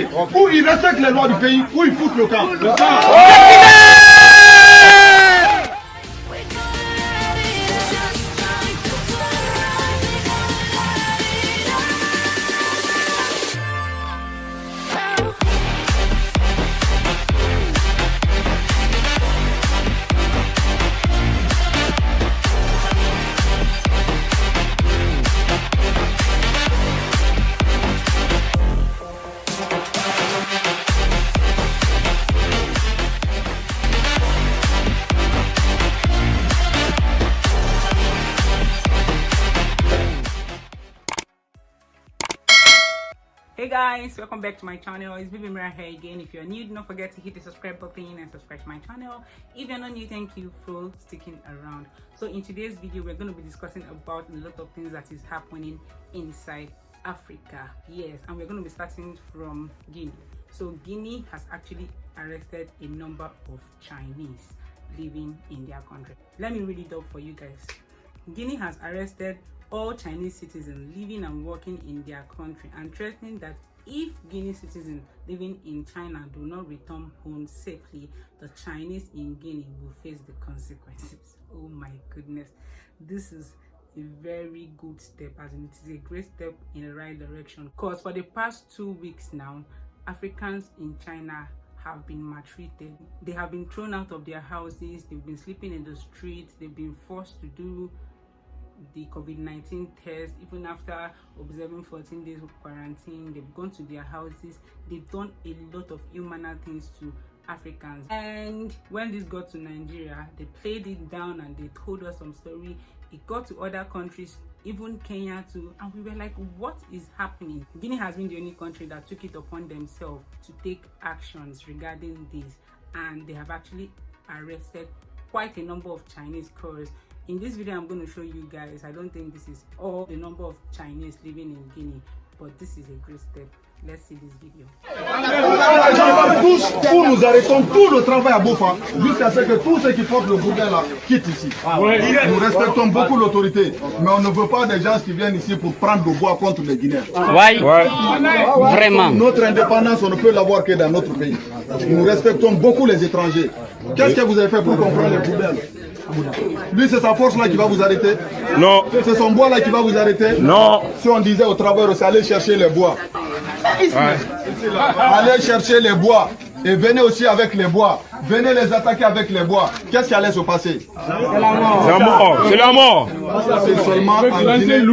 continuer. Ou ils respectent les lois du pays, ou ils foutent le camp. Hey guys, welcome back to my channel. It's Baby Mira here again. If you're new, don't forget to hit the subscribe button and subscribe to my channel. If you're not new, thank you for sticking around. So in today's video, we're going to be discussing about a lot of things that is happening inside Africa. Yes, and we're going to be starting from Guinea. So Guinea has actually arrested a number of Chinese living in their country. Let me read it up for you guys. Guinea has arrested all Chinese citizens living and working in their country and threatening that if Guinea citizens living in China do not return home safely, the Chinese in Guinea will face the consequences. Oh my goodness, this is a very good step, as in it is a great step in the right direction, because for the past 2 weeks now, Africans in China have been maltreated. They have been thrown out of their houses, they've been sleeping in the streets, they've been forced to do the COVID-19 test. Even after observing 14 days of quarantine, they've gone to their houses. They've done a lot of inhuman things to Africans. And when this got to Nigeria, they played it down and they told us some story. It got to other countries, even Kenya too, and we were like, what is happening? Guinea has been the only country that took it upon themselves to take actions regarding this, and they have actually arrested quite a number of Chinese couriers. In this video, I'm going to show you guys, I don't think this is all the number of Chinese living in Guinea, but this is a great step. Let's see this video. Tous nous arrêtons tout le travail à Bofa jusqu'à ce que tous ceux qui portent le bouquin là quittent ici. Nous respectons beaucoup l'autorité, mais on ne veut pas des gens qui viennent ici pour prendre le bois contre les Guinéens. Oui, vraiment. Notre indépendance, on ne peut l'avoir que dans notre pays. Nous respectons beaucoup les étrangers. Qu'est-ce que vous avez fait pour comprendre les poubelles? Lui, c'est sa force là qui va vous arrêter? Non. C'est son bois là qui va vous arrêter? Non. Si on disait aux travailleurs, c'est aller chercher les bois. Allez chercher les bois et venez aussi avec les bois. Venez les attaquer avec les bois. Qu'est-ce qui allait se passer? C'est la mort. C'est la mort. C'est seulement en Guinée.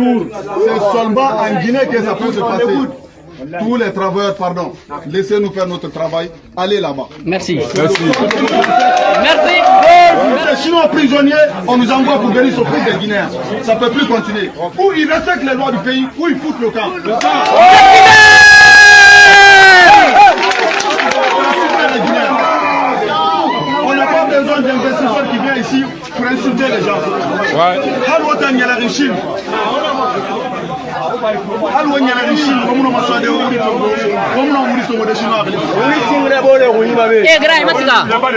C'est seulement en Guinée que ça peut se passer. Tous les travailleurs, pardon, laissez-nous faire notre travail. Allez là-bas. Merci. Merci. Merci. Les Chinois prisonniers, on nous envoie pour venir s'occuper des Guinéens. Ça ne peut plus continuer. Ou ils respectent les lois du pays, ou ils foutent le camp. On n'a pas besoin d'investisseurs qui viennent ici pour insulter les gens.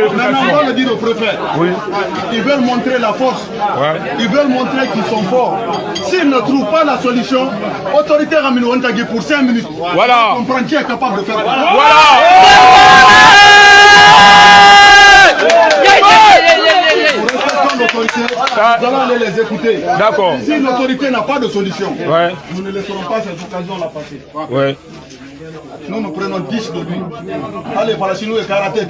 Maintenant, on va le dire au préfet. Oui. Ils veulent montrer la force. Ouais. Ils veulent montrer qu'ils sont forts. S'ils ne trouvent pas la solution, autorité Ramino Wantagui pour 5 minutes. Voilà. On comprend qui est capable de faire. Voilà. Nous allons aller les écouter. D'accord. Si l'autorité n'a pas de solution, Ouais. nous ne laisserons pas cette occasion la passer. Ouais. Nous prenons 10 de lui. Allez, voilà, si nous et karaté,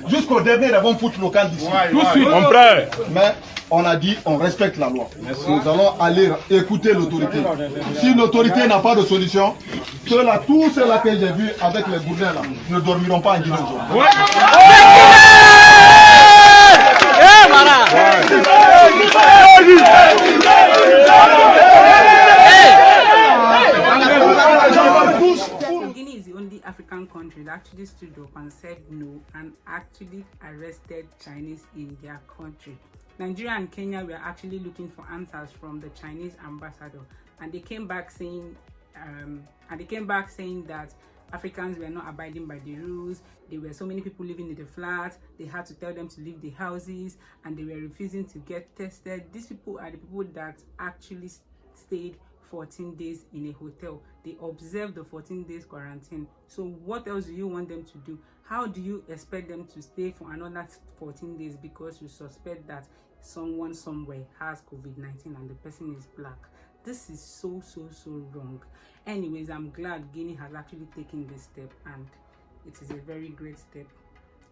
jusqu'au dernier, ils vont foutre le camp d'ici. On prêt. Mais on a dit, on respecte la loi. Nous allons aller écouter l'autorité. Si l'autorité n'a pas de solution, ceux-là, tous ceux-là que j'ai vus avec les gourdins là, ne dormiront pas en Guinée aujourd'hui. Guinea is the only African country that actually stood up and said no and actually arrested Chinese in their country. Nigeria and Kenya were actually looking for answers from the Chinese ambassador, and they came back saying that Africans were not abiding by the rules. There were so many people living in the flats. They had to tell them to leave the houses, and they were refusing to get tested. These people are the people that actually stayed 14 days in a hotel. They observe the 14 days quarantine. So what else do you want them to do? How do you expect them to stay for another 14 days because you suspect that someone somewhere has COVID-19 and the person is black? This is so wrong. Anyways, I'm glad Guinea has actually taken this step, and it is a very great step.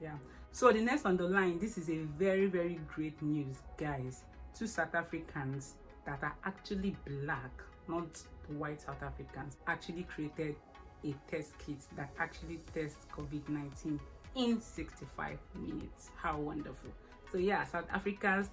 Yeah. So the next on the line, this is a very great news, guys. 2 South Africans that are actually black, not white South Africans, actually created a test kit that actually tests COVID-19 in 65 minutes. How wonderful. So yeah, South Africa's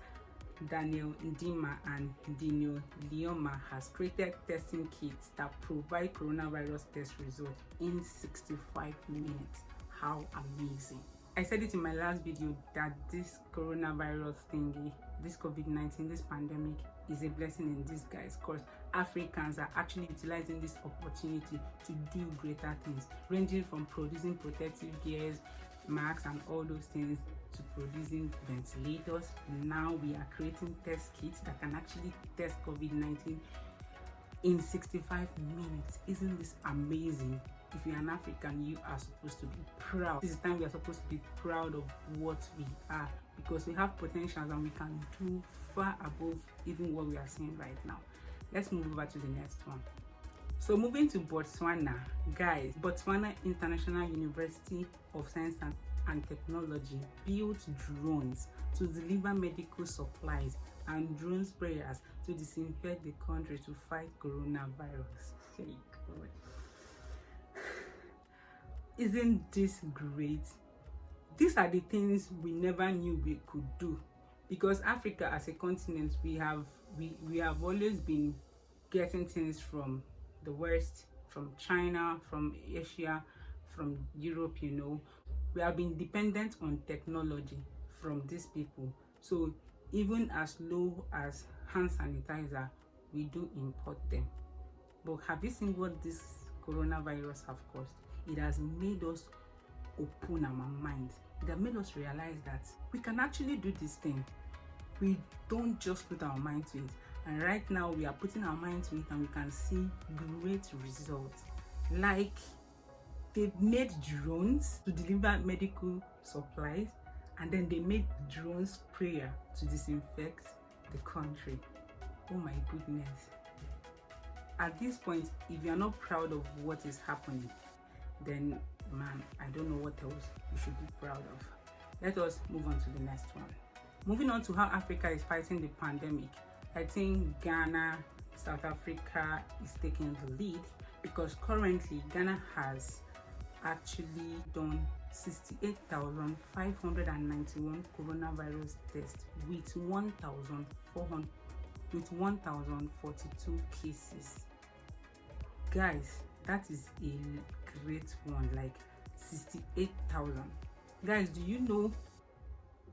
Daniel Ndima and Dino Lioma has created testing kits that provide coronavirus test results in 65 minutes. How amazing. I said it in my last video that this coronavirus thingy, this COVID-19, this pandemic is a blessing in disguise, because Africans are actually utilizing this opportunity to do greater things, ranging from producing protective gears, masks and all those things, to producing ventilators. Now we are creating test kits that can actually test COVID-19 in 65 minutes. Isn't this amazing? If you're an African, you are supposed to be proud. This is the time we are supposed to be proud of what we are, because we have potentials and we can do far above even what we are seeing right now. Let's move over to the next one. So moving to Botswana, guys, Botswana International University of Science and Technology built drones to deliver medical supplies and drone sprayers to disinfect the country to fight coronavirus. Hey God. Isn't this great? These are the things we never knew we could do, because Africa as a continent, we have always been getting things from the West, from China, from Asia, from Europe. You know, we have been dependent on technology from these people. So even as low as hand sanitizer, we do import them. But have you seen what this coronavirus have caused? It has made us open our minds. It has made us realize that we can actually do this thing. We don't just put our mind to it. And right now we are putting our mind to it, and we can see great results. Like, they've made drones to deliver medical supplies, and then they made drone sprayer to disinfect the country. Oh my goodness. At this point, if you're not proud of what is happening, then man, I don't know what else you should be proud of. Let us move on to the next one. Moving on to how Africa is fighting the pandemic, I think Ghana, South Africa is taking the lead, because currently Ghana has actually done 68,591 coronavirus tests with 1,042 cases. Guys, that is a great one. Like 68,000. Guys, do you know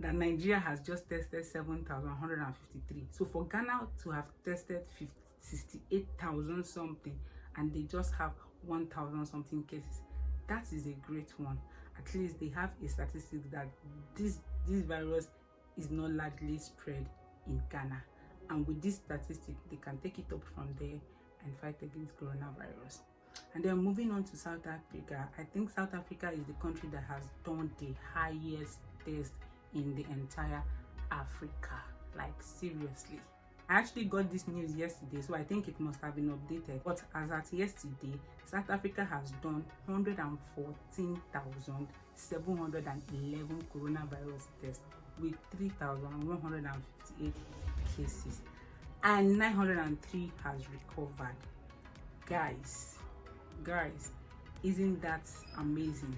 that Nigeria has just tested 7,153? So for Ghana to have tested 68,000 something, and they just have 1,000 something cases, that is a great one. At least they have a statistic that this virus is not largely spread in Ghana, and with this statistic they can take it up from there and fight against coronavirus. And then moving on to South Africa, I think South Africa is the country that has done the highest test in the entire Africa. Like, seriously. I actually got this news yesterday, so I think it must have been updated. But as at yesterday, South Africa has done 114,711 coronavirus tests with 3,158 cases, and 903 has recovered. Guys, isn't that amazing?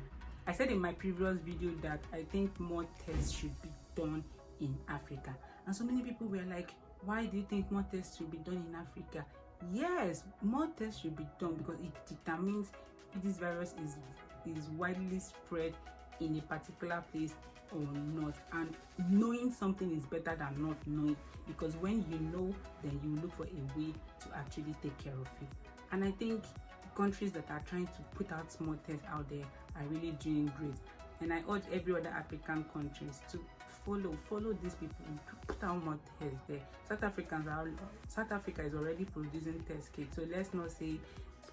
I said in my previous video that I think more tests should be done in Africa, and so many people were like, why do you think more tests should be done in Africa? Yes, more tests should be done because it determines if this virus is widely spread in a particular place or not, and knowing something is better than not knowing, because when you know, then you look for a way to actually take care of it. And I think countries that are trying to put out small tests out there are really doing great, and I urge every other African countries to follow these people, put out more tests there. South Africa is already producing test kits, so let's not say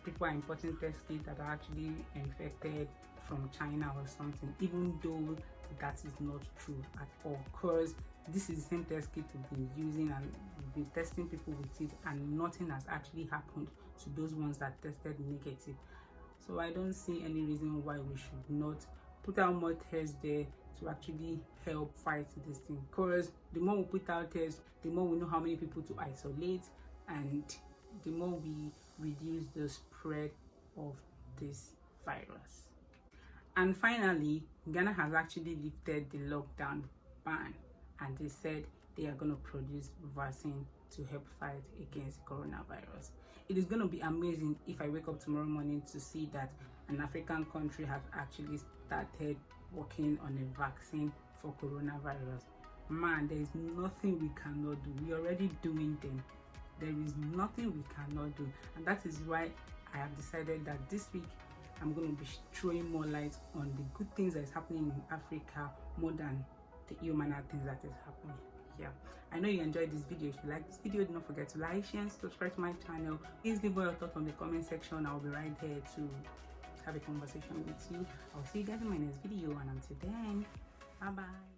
people are importing test kits that are actually infected from China or something, even though that is not true at all, because this is the same test kit we've been using and we've been testing people with it, and nothing has actually happened to those ones that tested negative. So I don't see any reason why we should not put out more tests there to actually help fight this thing, because the more we put out tests, the more we know how many people to isolate, and the more we reduce the spread of this virus. And finally, Ghana has actually lifted the lockdown ban, and they said they are going to produce vaccine to help fight against coronavirus. It is going to be amazing if I wake up tomorrow morning to see that an African country has actually started working on a vaccine for coronavirus. Man, there is nothing we cannot do. We're already doing them. There is nothing we cannot do, and that is why I have decided that this week I'm going to be throwing more light on the good things that is happening in Africa more than the human things that is happening here. I know you enjoyed this video. If you like this video, do not forget to like, share, and subscribe to my channel. Please leave your thoughts on the comment section. I'll be right there to have a conversation with you. I'll see you guys in my next video, and until then, bye bye.